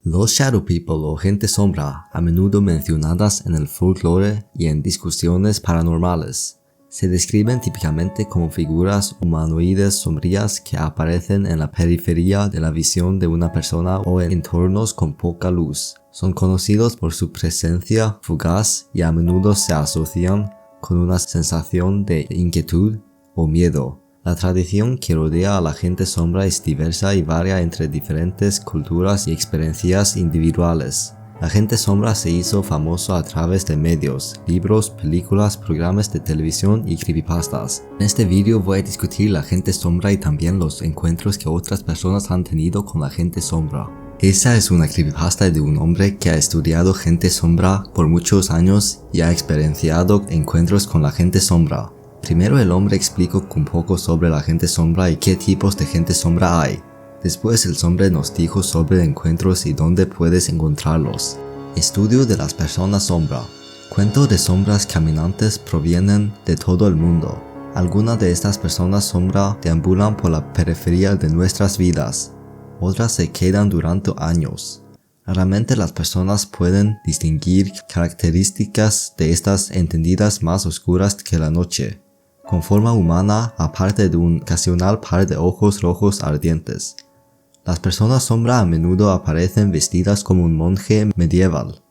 Los Shadow People o gente sombra, a menudo mencionadas en el folclore y en discusiones paranormales, se describen típicamente como figuras humanoides sombrías que aparecen en la periferia de la visión de una persona o en entornos con poca luz. Son conocidos por su presencia fugaz y a menudo se asocian con una sensación de inquietud o miedo. La tradición que rodea a la gente sombra es diversa y varía entre diferentes culturas y experiencias individuales. La gente sombra se hizo famoso a través de medios, libros, películas, programas de televisión y creepypastas. En este vídeo voy a discutir la gente sombra y también los encuentros que otras personas han tenido con la gente sombra. Esa es una creepypasta de un hombre que ha estudiado gente sombra por muchos años y ha experienciado encuentros con la gente sombra. Primero el hombre explica un poco sobre la gente sombra y qué tipos de gente sombra hay. Después el hombre nos dijo sobre encuentros y dónde puedes encontrarlos. Estudio de las personas sombra. Cuentos de sombras caminantes provienen de todo el mundo. Algunas de estas personas sombra deambulan por la periferia de nuestras vidas. Otras se quedan durante años. Raramente las personas pueden distinguir características de estas entendidas más oscuras que la noche. Con forma humana, aparte de un ocasional par de ojos rojos ardientes. Las personas sombra a menudo aparecen vestidas como un monje medieval,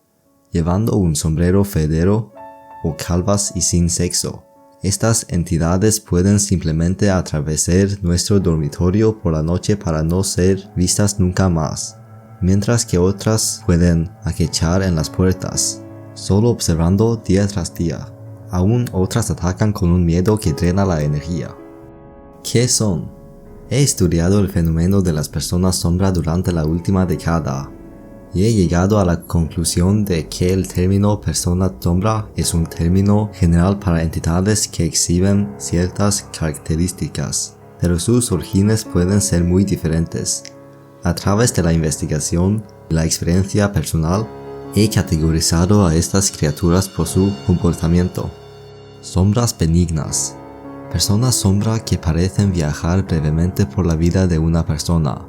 llevando un sombrero federo o calvas y sin sexo. Estas entidades pueden simplemente atravesar nuestro dormitorio por la noche para no ser vistas nunca más, mientras que otras pueden acechar en las puertas, solo observando día tras día. Aún otras atacan con un miedo que drena la energía. ¿Qué son? He estudiado el fenómeno de las personas sombra durante la última década y he llegado a la conclusión de que el término persona sombra es un término general para entidades que exhiben ciertas características, pero sus orígenes pueden ser muy diferentes. A través de la investigación y la experiencia personal, he categorizado a estas criaturas por su comportamiento. Sombras benignas. Personas sombra que parecen viajar brevemente por la vida de una persona.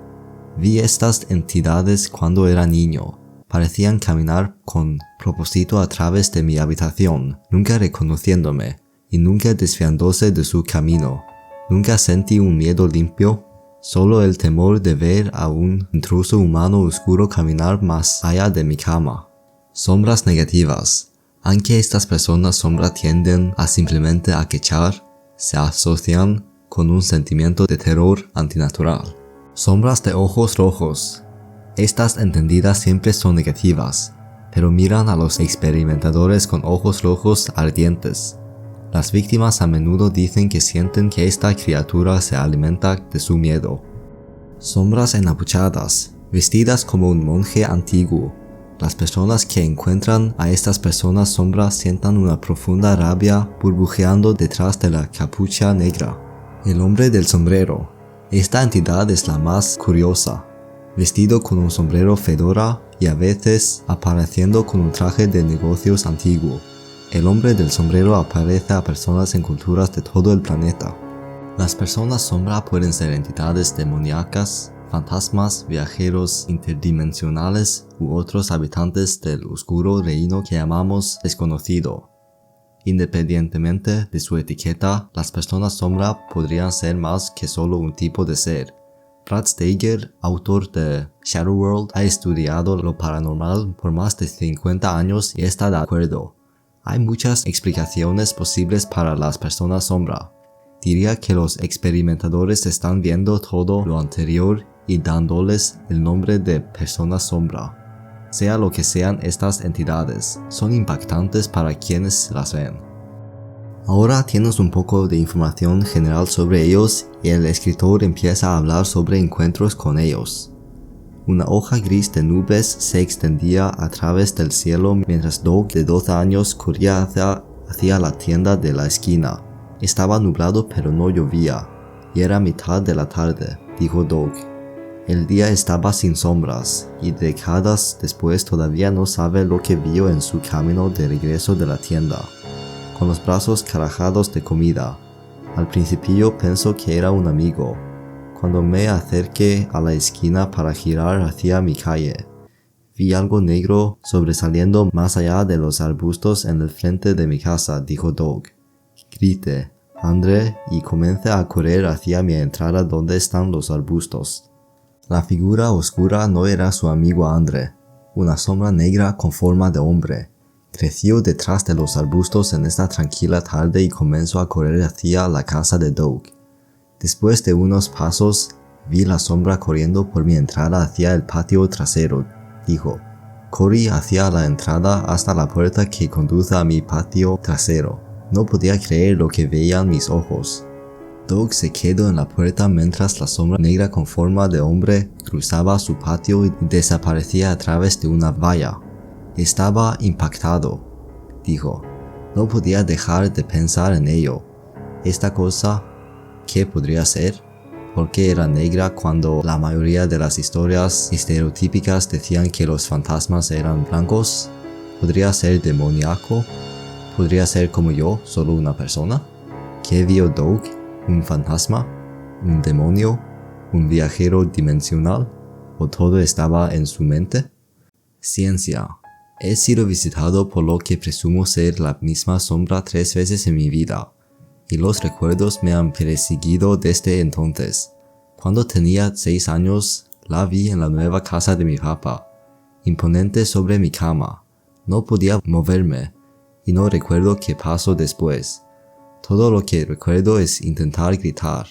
Vi estas entidades cuando era niño. Parecían caminar con propósito a través de mi habitación, nunca reconociéndome y nunca desviándose de su camino. Nunca sentí un miedo limpio, solo el temor de ver a un intruso humano oscuro caminar más allá de mi cama. Sombras negativas. Aunque estas personas sombra tienden a simplemente acechar, se asocian con un sentimiento de terror antinatural. Sombras de ojos rojos. Estas entendidas siempre son negativas, pero miran a los experimentadores con ojos rojos ardientes. Las víctimas a menudo dicen que sienten que esta criatura se alimenta de su miedo. Sombras encapuchadas, vestidas como un monje antiguo. Las personas que encuentran a estas personas sombra sientan una profunda rabia burbujeando detrás de la capucha negra. El hombre del sombrero. Esta entidad es la más curiosa, vestido con un sombrero fedora y a veces apareciendo con un traje de negocios antiguo. El hombre del sombrero aparece a personas en culturas de todo el planeta. Las personas sombra pueden ser entidades demoníacas, fantasmas, viajeros interdimensionales u otros habitantes del oscuro reino que llamamos desconocido. Independientemente de su etiqueta, las personas sombra podrían ser más que solo un tipo de ser. Brad Steiger, autor de Shadow World, ha estudiado lo paranormal por más de 50 años y está de acuerdo. Hay muchas explicaciones posibles para las personas sombra. Diría que los experimentadores están viendo todo lo anterior y dándoles el nombre de personas sombra. Sea lo que sean estas entidades, son impactantes para quienes las ven. Ahora tienes un poco de información general sobre ellos y el escritor empieza a hablar sobre encuentros con ellos. Una hoja gris de nubes se extendía a través del cielo mientras Doug, de 12 años, corría hacia la tienda de la esquina. Estaba nublado pero no llovía, y era mitad de la tarde, dijo Doug. El día estaba sin sombras, y décadas después todavía no sabe lo que vio en su camino de regreso de la tienda, con los brazos carajados de comida. Al principio pensó que era un amigo. Cuando me acerqué a la esquina para girar hacia mi calle, Vi algo negro sobresaliendo más allá de los arbustos en el frente de mi casa, dijo Doug. Grité, André, y comencé a correr hacia mi entrada donde están los arbustos. La figura oscura no era su amigo André, una sombra negra con forma de hombre. Creció detrás de los arbustos en esta tranquila tarde y comenzó a correr hacia la casa de Doug. Después de unos pasos, vi la sombra corriendo por mi entrada hacia el patio trasero, dijo. Corrí hacia la entrada hasta la puerta que conduce a mi patio trasero. No podía creer lo que veían mis ojos. Doug se quedó en la puerta mientras la sombra negra con forma de hombre cruzaba su patio y desaparecía a través de una valla. Estaba impactado, dijo. No podía dejar de pensar en ello. Esta cosa, ¿qué podría ser? ¿Por qué era negra cuando la mayoría de las historias estereotípicas decían que los fantasmas eran blancos? ¿Podría ser demoníaco? ¿Podría ser como yo, solo una persona? ¿Qué vio Doug? ¿Un fantasma? ¿Un demonio? ¿Un viajero dimensional? ¿O todo estaba en su mente? Ciencia. He sido visitado por lo que presumo ser la misma sombra 3 veces en mi vida, y los recuerdos me han perseguido desde entonces. Cuando tenía 6 años, la vi en la nueva casa de mi papá, imponente sobre mi cama. No podía moverme, y no recuerdo qué pasó después. Todo lo que recuerdo es intentar gritar,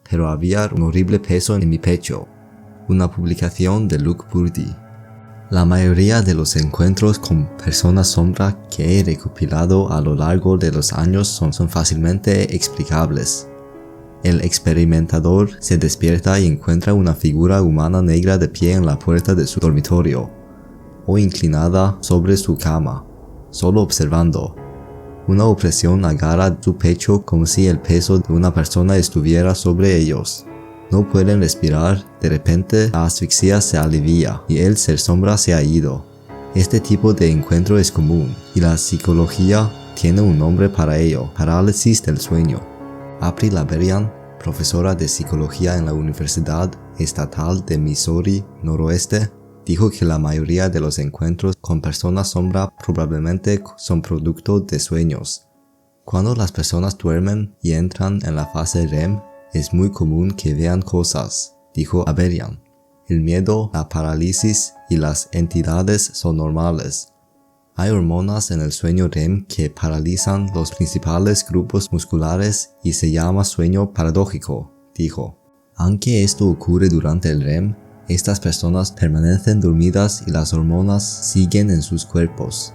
pero había un horrible peso en mi pecho. Una publicación de Luke Purdy. La mayoría de los encuentros con personas sombra que he recopilado a lo largo de los años son fácilmente explicables. El experimentador se despierta y encuentra una figura humana negra de pie en la puerta de su dormitorio, o inclinada sobre su cama, solo observando. Una opresión agarra su pecho como si el peso de una persona estuviera sobre ellos. No pueden respirar, de repente la asfixia se alivia y el ser sombra se ha ido. Este tipo de encuentro es común y la psicología tiene un nombre para ello, parálisis del sueño. April Aberian, profesora de psicología en la Universidad Estatal de Missouri Noroeste, dijo que la mayoría de los encuentros con personas sombra probablemente son producto de sueños. Cuando las personas duermen y entran en la fase REM, es muy común que vean cosas, dijo Aberian. El miedo, la parálisis y las entidades son normales. Hay hormonas en el sueño REM que paralizan los principales grupos musculares y se llama sueño paradójico, dijo. Aunque esto ocurre durante el REM, estas personas permanecen dormidas y las hormonas siguen en sus cuerpos.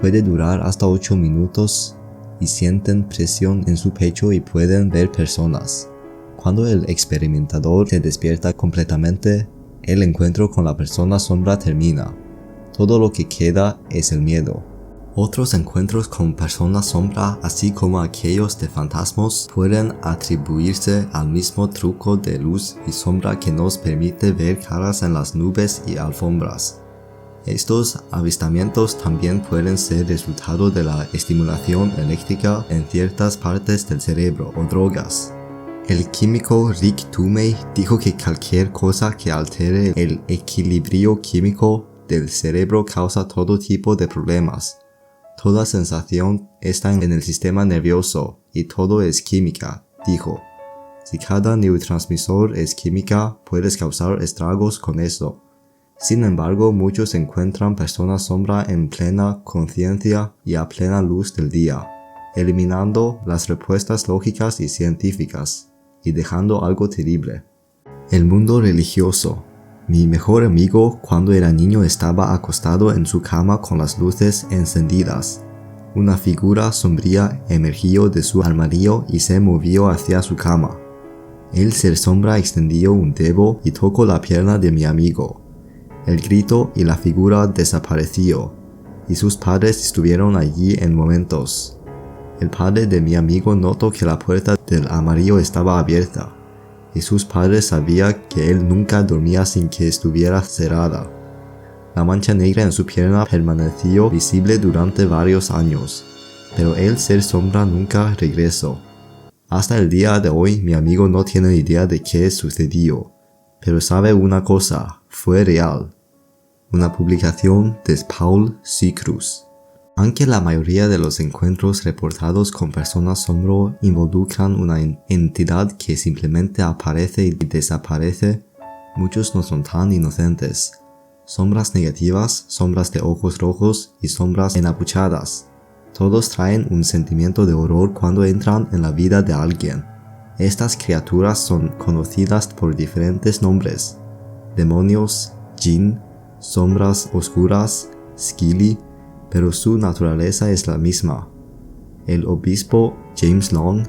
Puede durar hasta 8 minutos y sienten presión en su pecho y pueden ver personas. Cuando el experimentador se despierta completamente, el encuentro con la persona sombra termina. Todo lo que queda es el miedo. Otros encuentros con personas sombra, así como aquellos de fantasmas, pueden atribuirse al mismo truco de luz y sombra que nos permite ver caras en las nubes y alfombras. Estos avistamientos también pueden ser resultado de la estimulación eléctrica en ciertas partes del cerebro o drogas. El químico Rick Toomey dijo que cualquier cosa que altere el equilibrio químico del cerebro causa todo tipo de problemas. Toda sensación está en el sistema nervioso y todo es química, dijo. Si cada neurotransmisor es química, puedes causar estragos con eso. Sin embargo, muchos encuentran personas sombra en plena conciencia y a plena luz del día, eliminando las respuestas lógicas y científicas, y dejando algo terrible. El mundo religioso. Mi mejor amigo cuando era niño estaba acostado en su cama con las luces encendidas. Una figura sombría emergió de su armario y se movió hacia su cama. El ser sombra extendió un dedo y tocó la pierna de mi amigo. El grito y la figura desapareció, y sus padres estuvieron allí en momentos. El padre de mi amigo notó que la puerta del armario estaba abierta, y sus padres sabían que él nunca dormía sin que estuviera cerrada. La mancha negra en su pierna permaneció visible durante varios años, pero el ser sombra nunca regresó. Hasta el día de hoy mi amigo no tiene idea de qué sucedió, pero sabe una cosa, fue real. una publicación de Paul C. Cruz. Aunque la mayoría de los encuentros reportados con personas sombra involucran una entidad que simplemente aparece y desaparece, muchos no son tan inocentes. Sombras negativas, sombras de ojos rojos y sombras encapuchadas. Todos traen un sentimiento de horror cuando entran en la vida de alguien. Estas criaturas son conocidas por diferentes nombres: demonios, jinn, sombras oscuras, skili, pero su naturaleza es la misma. El obispo James Long,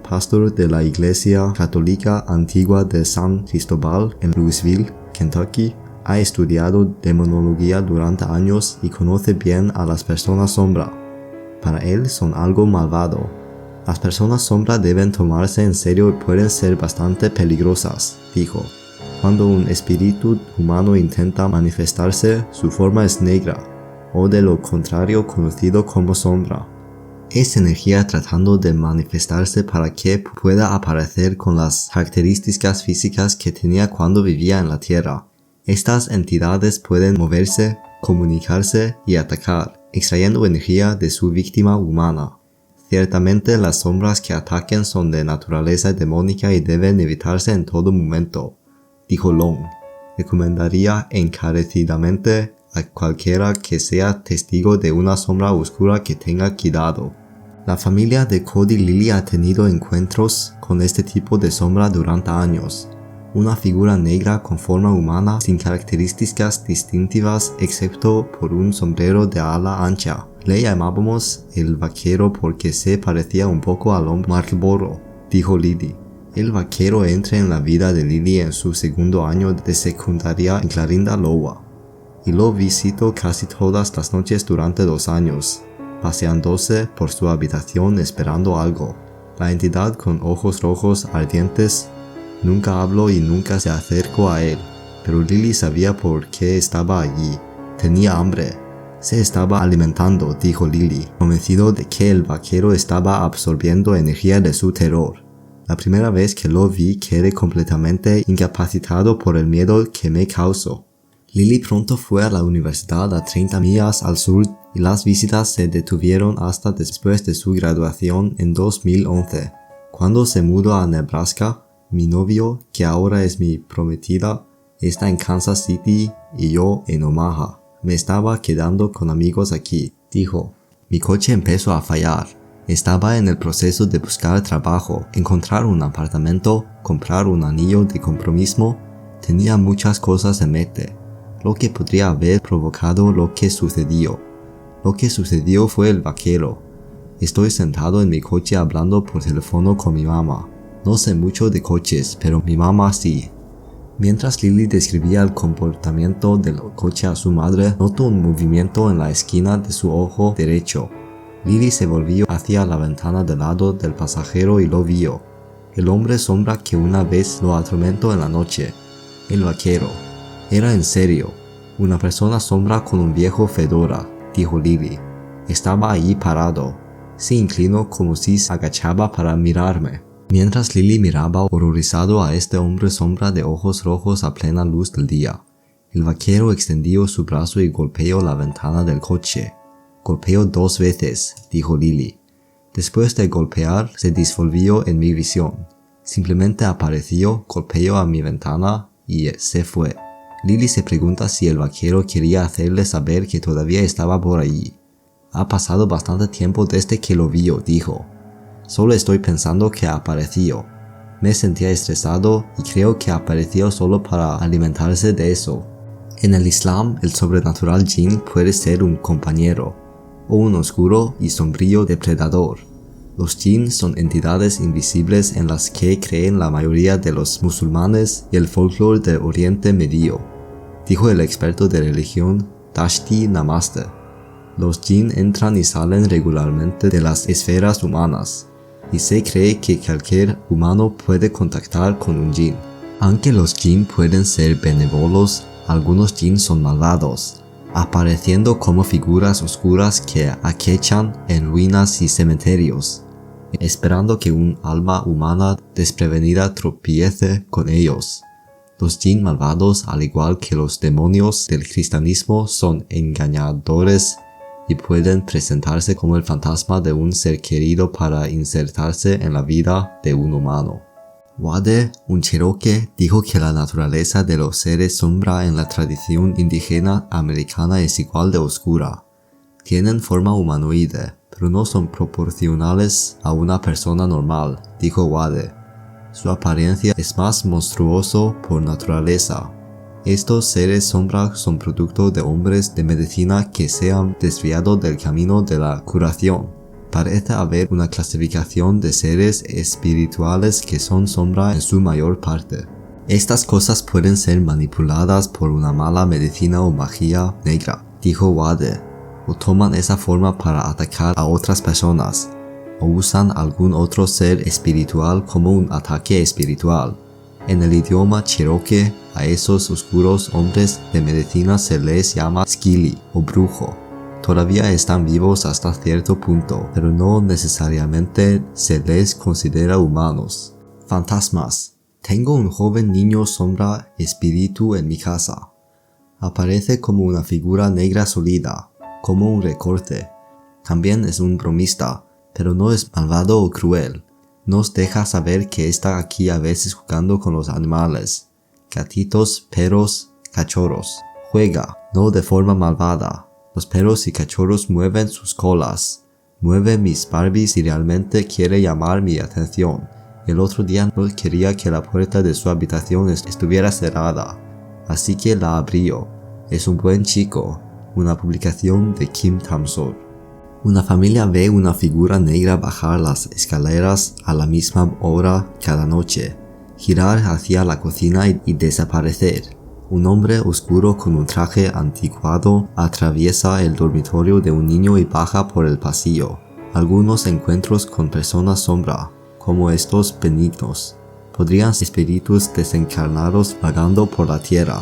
pastor de la Iglesia Católica Antigua de San Cristóbal en Louisville, Kentucky, ha estudiado demonología durante años y conoce bien a las personas sombra. Para él son algo malvado. Las personas sombra deben tomarse en serio y pueden ser bastante peligrosas, dijo. Cuando un espíritu humano intenta manifestarse, su forma es negra, o de lo contrario conocido como sombra. Es energía tratando de manifestarse para que pueda aparecer con las características físicas que tenía cuando vivía en la Tierra. Estas entidades pueden moverse, comunicarse y atacar, extrayendo energía de su víctima humana. Ciertamente las sombras que ataquen son de naturaleza demónica y deben evitarse en todo momento, dijo Long. Recomendaría encarecidamente a cualquiera que sea testigo de una sombra oscura que tenga cuidado. La familia de Cody Lily ha tenido encuentros con este tipo de sombra durante años. Una figura negra con forma humana sin características distintivas excepto por un sombrero de ala ancha. Le llamábamos el vaquero porque se parecía un poco al hombre Marlboro, dijo Lily. El vaquero entra en la vida de Lily en su segundo año de secundaria en Clarinda, Iowa, y lo visitó casi todas las noches durante 2 años, paseándose por su habitación esperando algo. La entidad con ojos rojos ardientes nunca habló y nunca se acercó a él, pero Lily sabía por qué estaba allí. Tenía hambre. Se estaba alimentando, dijo Lily, convencido de que el vaquero estaba absorbiendo energía de su terror. La primera vez que lo vi quedé completamente incapacitado por el miedo que me causó. Lily pronto fue a la universidad a 30 millas al sur y las visitas se detuvieron hasta después de su graduación en 2011. Cuando se mudó a Nebraska, mi novio, que ahora es mi prometida, está en Kansas City y yo en Omaha. Me estaba quedando con amigos aquí, dijo. Mi coche empezó a fallar. Estaba en el proceso de buscar trabajo, encontrar un apartamento, comprar un anillo de compromiso. Tenía muchas cosas en mente, lo que podría haber provocado lo que sucedió. Lo que sucedió fue el vaquero. Estoy sentado en mi coche hablando por teléfono con mi mamá. No sé mucho de coches, pero mi mamá sí. Mientras Lily describía el comportamiento del coche a su madre, notó un movimiento en la esquina de su ojo derecho. Lily se volvió hacia la ventana del lado del pasajero y lo vio. El hombre sombra que una vez lo atormentó en la noche. El vaquero. Era en serio. Una persona sombra con un viejo fedora, dijo Lily. Estaba allí parado. Se inclinó como si se agachaba para mirarme. Mientras Lily miraba horrorizado a este hombre sombra de ojos rojos a plena luz del día, el vaquero extendió su brazo y golpeó la ventana del coche. Golpeó 2 veces, dijo Lily. Después de golpear, se disolvió en mi visión. Simplemente apareció, golpeó a mi ventana y se fue. Lily se pregunta si el vaquero quería hacerle saber que todavía estaba por allí. Ha pasado bastante tiempo desde que lo vio, dijo. Solo estoy pensando que apareció. Me sentía estresado y creo que apareció solo para alimentarse de eso. En el Islam, el sobrenatural jinn puede ser un compañero, o un oscuro y sombrío depredador. Los jinn son entidades invisibles en las que creen la mayoría de los musulmanes y el folclore de Oriente Medio, dijo el experto de religión Dashti Namaste. Los jinn entran y salen regularmente de las esferas humanas, y se cree que cualquier humano puede contactar con un jinn. Aunque los jinn pueden ser benévolos, algunos jinn son malvados, apareciendo como figuras oscuras que acechan en ruinas y cementerios, esperando que un alma humana desprevenida tropiece con ellos. Los jinn malvados, al igual que los demonios del cristianismo, son engañadores y pueden presentarse como el fantasma de un ser querido para insertarse en la vida de un humano. Wade, un cherokee, dijo que la naturaleza de los seres sombra en la tradición indígena americana es igual de oscura. Tienen forma humanoide, pero no son proporcionales a una persona normal, dijo Wade. Su apariencia es más monstruoso por naturaleza. Estos seres sombra son producto de hombres de medicina que se han desviado del camino de la curación. Parece haber una clasificación de seres espirituales que son sombra en su mayor parte. Estas cosas pueden ser manipuladas por una mala medicina o magia negra, dijo Wade, o toman esa forma para atacar a otras personas, o usan algún otro ser espiritual como un ataque espiritual. En el idioma cherokee, a esos oscuros hombres de medicina se les llama skili o brujo. Todavía están vivos hasta cierto punto, pero no necesariamente se les considera humanos. Fantasmas. Tengo un joven niño sombra espíritu en mi casa. Aparece como una figura negra sólida, como un recorte. También es un bromista, pero no es malvado o cruel. Nos deja saber que está aquí a veces jugando con los animales. Gatitos, perros, cachorros. Juega, no de forma malvada. Los perros y cachorros mueven sus colas. Mueve mis Barbies y realmente quiere llamar mi atención. El otro día no quería que la puerta de su habitación estuviera cerrada, así que la abrió. Es un buen chico. Una publicación de Kim Tamsol. Una familia ve una figura negra bajar las escaleras a la misma hora cada noche, girar hacia la cocina y desaparecer. Un hombre oscuro con un traje anticuado atraviesa el dormitorio de un niño y baja por el pasillo. Algunos encuentros con personas sombra, como estos benignos, podrían ser espíritus desencarnados vagando por la tierra.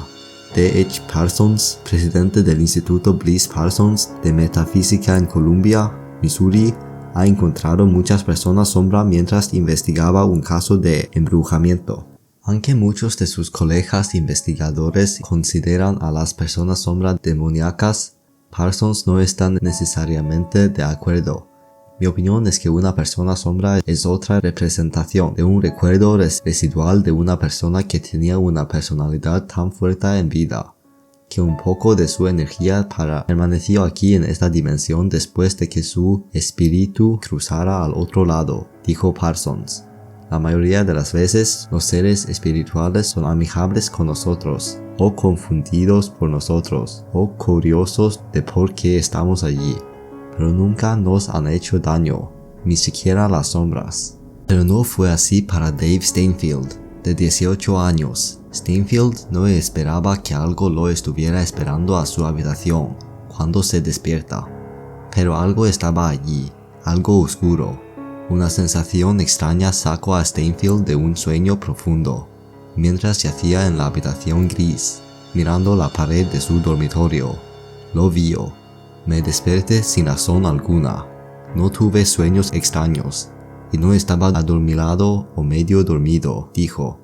D.H. Parsons, presidente del Instituto Bliss Parsons de Metafísica en Columbia, Missouri, ha encontrado muchas personas sombra mientras investigaba un caso de embrujamiento. Aunque muchos de sus colegas investigadores consideran a las personas sombra demoníacas, Parsons no está necesariamente de acuerdo. Mi opinión es que una persona sombra es otra representación de un recuerdo residual de una persona que tenía una personalidad tan fuerte en vida, que un poco de su energía permaneció aquí en esta dimensión después de que su espíritu cruzara al otro lado, dijo Parsons. La mayoría de las veces, los seres espirituales son amigables con nosotros, o confundidos por nosotros, o curiosos de por qué estamos allí. Pero nunca nos han hecho daño, ni siquiera las sombras. Pero no fue así para Dave Steinfeld, de 18 años. Steinfeld no esperaba que algo lo estuviera esperando a su habitación cuando se despierta. Pero algo estaba allí, algo oscuro. Una sensación extraña sacó a Steinfeld de un sueño profundo, mientras yacía en la habitación gris, mirando la pared de su dormitorio. Lo vio. Me desperté sin razón alguna. No tuve sueños extraños, y no estaba adormilado o medio dormido, dijo.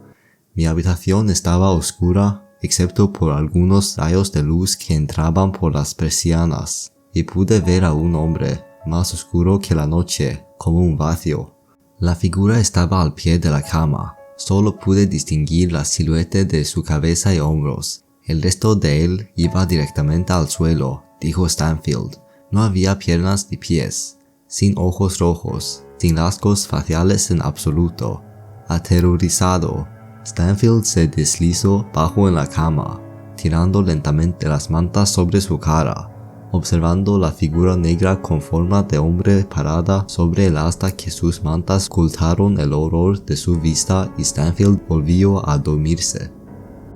Mi habitación estaba oscura, excepto por algunos rayos de luz que entraban por las persianas, y pude ver a un hombre, más oscuro que la noche, como un vacío. La figura estaba al pie de la cama. Solo pude distinguir la silueta de su cabeza y hombros. El resto de él iba directamente al suelo, dijo Steinfeld. No había piernas ni pies, sin ojos rojos, sin rasgos faciales en absoluto. Aterrorizado, Steinfeld se deslizó bajo en la cama, tirando lentamente las mantas sobre su cara, observando la figura negra con forma de hombre parada sobre él hasta que sus mantas ocultaron el horror de su vista y Steinfeld volvió a dormirse.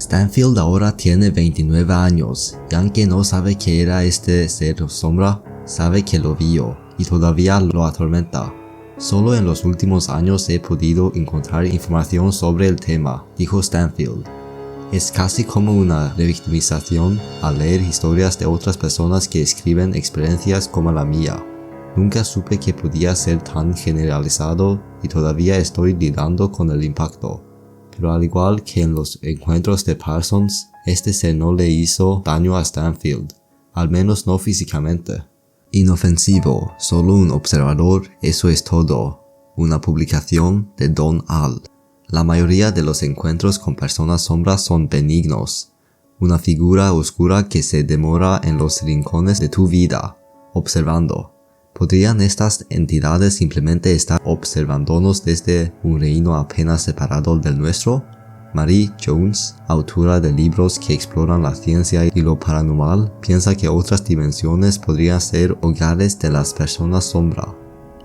Steinfeld ahora tiene 29 años, y aunque no sabe que era este ser sombra, sabe que lo vio, y todavía lo atormenta. Solo en los últimos años he podido encontrar información sobre el tema, dijo Steinfeld. Es casi como una revictimización al leer historias de otras personas que escriben experiencias como la mía. Nunca supe que podía ser tan generalizado y todavía estoy lidiando con el impacto. pero al igual que en los encuentros de Parsons, este ser no le hizo daño a Stanfield, al menos no físicamente. Inofensivo, solo un observador, eso es todo. Una publicación de Don Al. La mayoría de los encuentros con personas sombras son benignos. Una figura oscura que se demora en los rincones de tu vida, observando. ¿Podrían estas entidades simplemente estar observándonos desde un reino apenas separado del nuestro? Marie Jones, autora de libros que exploran la ciencia y lo paranormal, piensa que otras dimensiones podrían ser hogares de las personas sombra.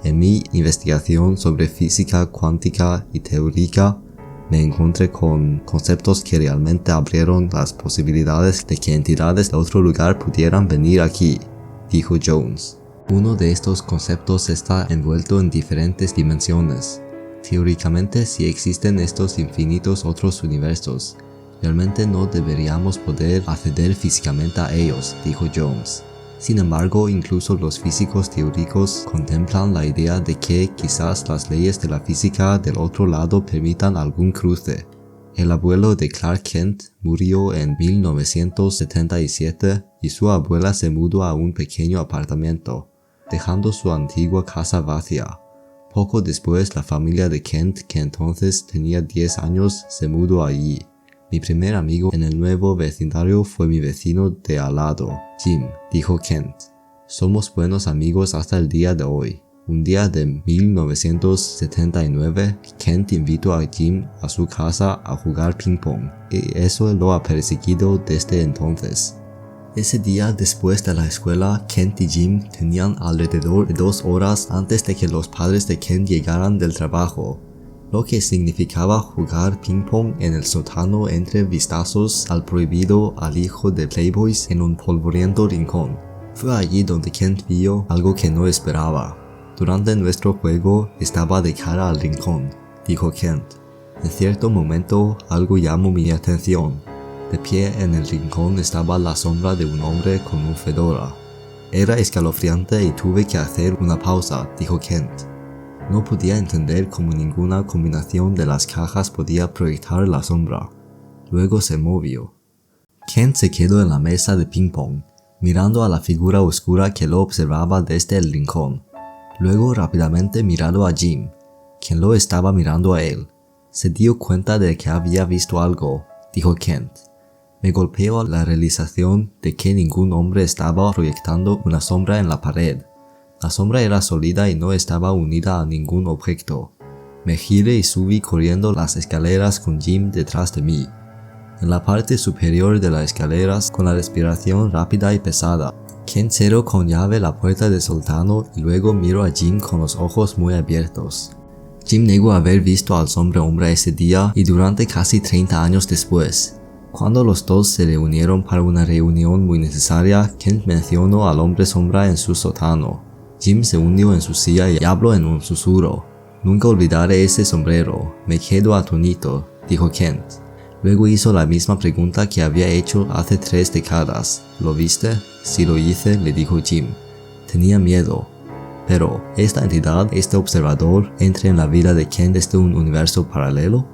En mi investigación sobre física cuántica y teórica, me encontré con conceptos que realmente abrieron las posibilidades de que entidades de otro lugar pudieran venir aquí, dijo Jones. Uno de estos conceptos está envuelto en diferentes dimensiones. Teóricamente, si existen estos infinitos otros universos, realmente no deberíamos poder acceder físicamente a ellos, dijo Jones. Sin embargo, incluso los físicos teóricos contemplan la idea de que quizás las leyes de la física del otro lado permitan algún cruce. El abuelo de Clark Kent murió en 1977 y su abuela se mudó a un pequeño apartamento, dejando su antigua casa vacía. Poco después, la familia de Kent, que entonces tenía 10 años, se mudó allí. Mi primer amigo en el nuevo vecindario fue mi vecino de al lado, Jim, dijo Kent. Somos buenos amigos hasta el día de hoy. Un día de 1979, Kent invitó a Jim a su casa a jugar ping pong, y eso lo ha perseguido desde entonces. Ese día, después de la escuela, Kent y Jim tenían alrededor de 2 horas antes de que los padres de Kent llegaran del trabajo, lo que significaba jugar ping pong en el sótano entre vistazos al prohibido al hijo de Playboys en un polvoriento rincón. Fue allí donde Kent vio algo que no esperaba. Durante nuestro juego estaba de cara al rincón, dijo Kent. En cierto momento algo llamó mi atención. De pie en el rincón estaba la sombra de un hombre con un fedora. Era escalofriante y tuve que hacer una pausa, dijo Kent. No podía entender cómo ninguna combinación de las cajas podía proyectar la sombra. Luego se movió. Kent se quedó en la mesa de ping pong, mirando a la figura oscura que lo observaba desde el rincón. Luego rápidamente miró a Jim, quien lo estaba mirando a él. Se dio cuenta de que había visto algo, dijo Kent. Me golpeó la realización de que ningún hombre estaba proyectando una sombra en la pared. La sombra era sólida y no estaba unida a ningún objeto. Me giré y subí corriendo las escaleras con Jim detrás de mí. En la parte superior de las escaleras, con la respiración rápida y pesada, Kent cerró con llave la puerta del sótano y luego miró a Jim con los ojos muy abiertos. Jim negó haber visto al hombre ese día y durante casi 30 años después. Cuando los dos se reunieron para una reunión muy necesaria, Kent mencionó al hombre sombra en su sótano. Jim se hundió en su silla y habló en un susurro. Nunca olvidaré ese sombrero, me quedo atónito, dijo Kent. Luego hizo la misma pregunta que había hecho hace 3 décadas. ¿Lo viste? Sí lo hice, le dijo Jim. Tenía miedo. Pero, ¿esta entidad, este observador, entra en la vida de Kent desde un universo paralelo?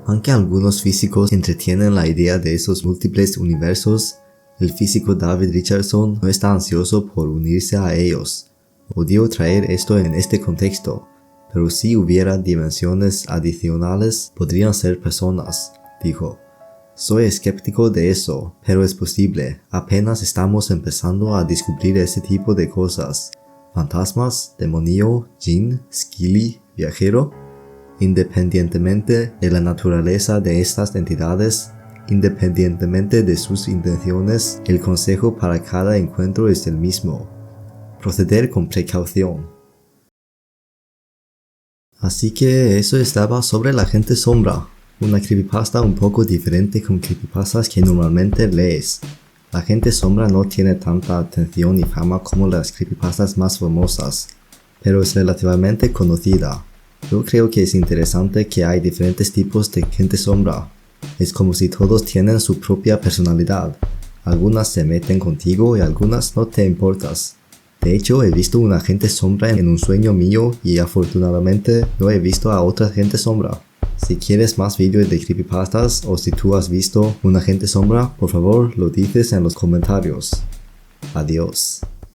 Aunque algunos físicos entretienen la idea de esos múltiples universos, el físico David Richardson no está ansioso por unirse a ellos. Odio traer esto en este contexto, pero si hubiera dimensiones adicionales, podrían ser personas, dijo. Soy escéptico de eso, pero es posible. Apenas estamos empezando a descubrir ese tipo de cosas. Fantasmas, demonio, jinn, skili, viajero. Independientemente de la naturaleza de estas entidades, independientemente de sus intenciones, el consejo para cada encuentro es el mismo: proceder con precaución. Así que eso estaba sobre la gente sombra, una creepypasta un poco diferente con creepypastas que normalmente lees. La gente sombra no tiene tanta atención y fama como las creepypastas más famosas, pero es relativamente conocida. Yo creo que es interesante que hay diferentes tipos de gente sombra. Es como si todos tienen su propia personalidad. Algunas se meten contigo y algunas no te importas. De hecho, he visto una gente sombra en un sueño mío y afortunadamente no he visto a otra gente sombra. Si quieres más vídeos de creepypastas o si tú has visto un agente sombra, por favor lo dices en los comentarios. Adiós.